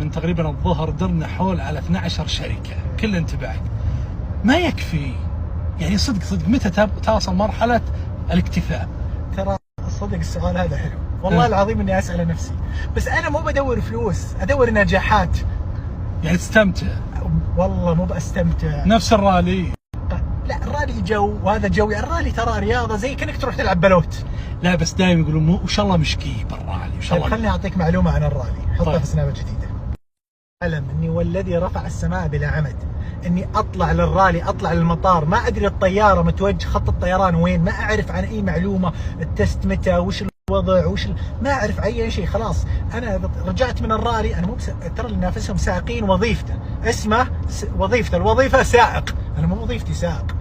من تقريبا الظهر درنا حول على 12 شركة، كل انتباهك ما يكفي. يعني صدق متى توصل مرحلة الاكتفاء؟ ترى صدق السؤال هذا حلو والله العظيم اني اسأل نفسي، بس انا مو بدور فلوس، ادور نجاحات. يعني تستمتع؟ والله مو بستمتع نفس الرالي؟ لا الرالي جو، وهذا جو. يعني الرالي ترى رياضة زي كأنك تروح تلعب بلوت. لا بس دائما يقولون وش شاء الله مشكي بالرالي، وش الله. خليني اعطيك معلومة عن الرالي، حطها طيب. في سنابة جديدة. أعلم اني والذي رفع السماء بلا عمد اني اطلع للرالي، اطلع للمطار، ما ادري الطيارة متوجه خط الطيران وين، ما اعرف عن اي معلومة، التست متى، وش الوضع، ما اعرف اي شيء. خلاص انا رجعت من الرالي، انا مو ترى اللي نافسهم سائقين، وظيفته اسمه وظيفته الوظيفة سائق، انا مو وظيفتي سائق.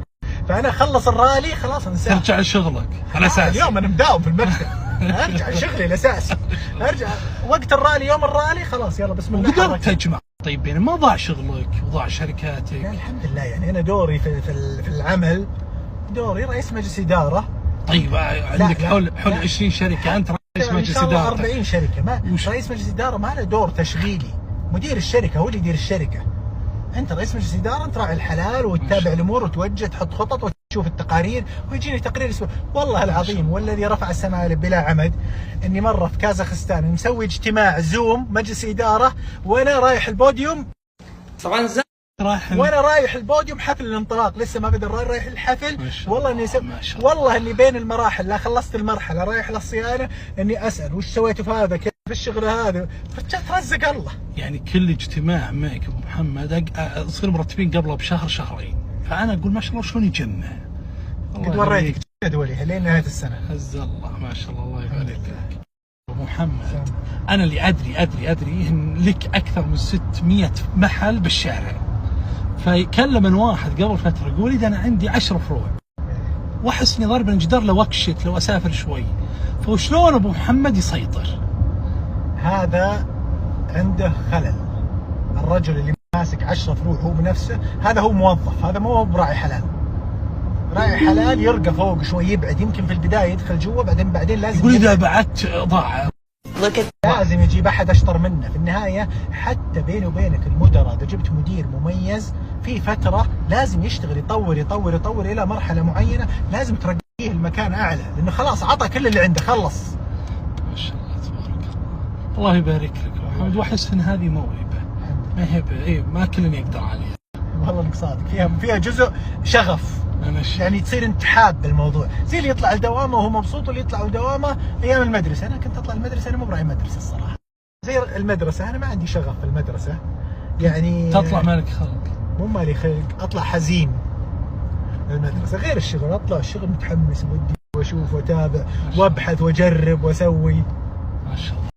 فانا خلص الرالي خلاص انا سائق. ترجع لشغلك على اساس اليوم انا مداوم في المكتب ارجع لشغلي الاساسي، ارجع وقت الرالي، يوم الرالي خلاص يلا بسم الله. قدرت تجمع؟ طيب يعني ما ضاع شغلك وضاع شركاتك؟ لا الحمد لله. يعني انا دوري في العمل، دوري رئيس مجلس اداره. طيب عندك حول 20 شركه، انت رئيس مجلس اداره 40 شركه. ما رئيس مجلس اداره ما له دور تشغيلي، مدير الشركه هو اللي يدير الشركه. انت رئيس مجلس اداره، انت راعي الحلال وتتابع الامور وتوجه، تحط خطط وتشوف التقارير، ويجيني تقرير اسمه والله العظيم والذي رفع السماء بلا عمد اني مره في كازاخستان مسوي اجتماع زوم مجلس اداره وانا رايح البوديوم. طبعا وانا رايح البوديوم حفل الانطلاق، لسه ما بدا الرالي، رايح الحفل. والله اني والله اني بين المراحل، لا خلصت المرحله رايح للصيانه اني اسال وش سويتوا في هذا، كيف الشغل هذا، ترزق الله. يعني كل اجتماع معك ابو محمد تصير مرتبين قبله بشهر شهرين، فانا اقول ما شاء الله شلون يجمع. قد وريتك جدولي لين نهايه السنه. عز الله ما شاء الله، الله يبارك لك ابو محمد. انا اللي ادري ان لك اكثر من 600 محل بالشارع. فكلم واحد قبل فتره يقول لي انا عندي 10 فروع، واحس اني ضارب الجدار لو اكشت لو اسافر شوي. فشلون ابو محمد يسيطر؟ هذا عنده خلل. الرجل اللي ماسك 10 فروع هو بنفسه، هذا هو موظف، هذا مو براعي حلال. راعي حلال يرقى فوق شوي، يبعد، يمكن في البدايه يدخل جوا، بعدين لازم يقول اذا بعدت ضاع. لازم يجيب احد اشطر منه. في النهايه حتى بيني وبينك المدراء، اذا جبت مدير مميز في فتره لازم يشتغل، يطور الى مرحله معينه، لازم ترقيه المكان اعلى، لانه خلاص عطى كل اللي عنده، خلص. ما شاء الله تبارك الله، الله يبارك لك يا محمد. واحس ان هذه موهبه، ما هي ما كل يقدر عليها. والله انك صادق، فيها جزء شغف. يعني تصير انت حاب الموضوع، زي اللي يطلع الدوامه وهو مبسوط، واللي يطلع الدوامه ايام المدرسه. انا كنت اطلع المدرسه، انا مو براعي مدرسه الصراحه. زي المدرسه انا ما عندي شغف في المدرسه، يعني تطلع مالك خلق. مو مالي خلق، اطلع حزين المدرسه. غير الشغل، اطلع الشغل متحمس، ودي واشوف واتابع وابحث واجرب واسوي. ما شاء الله.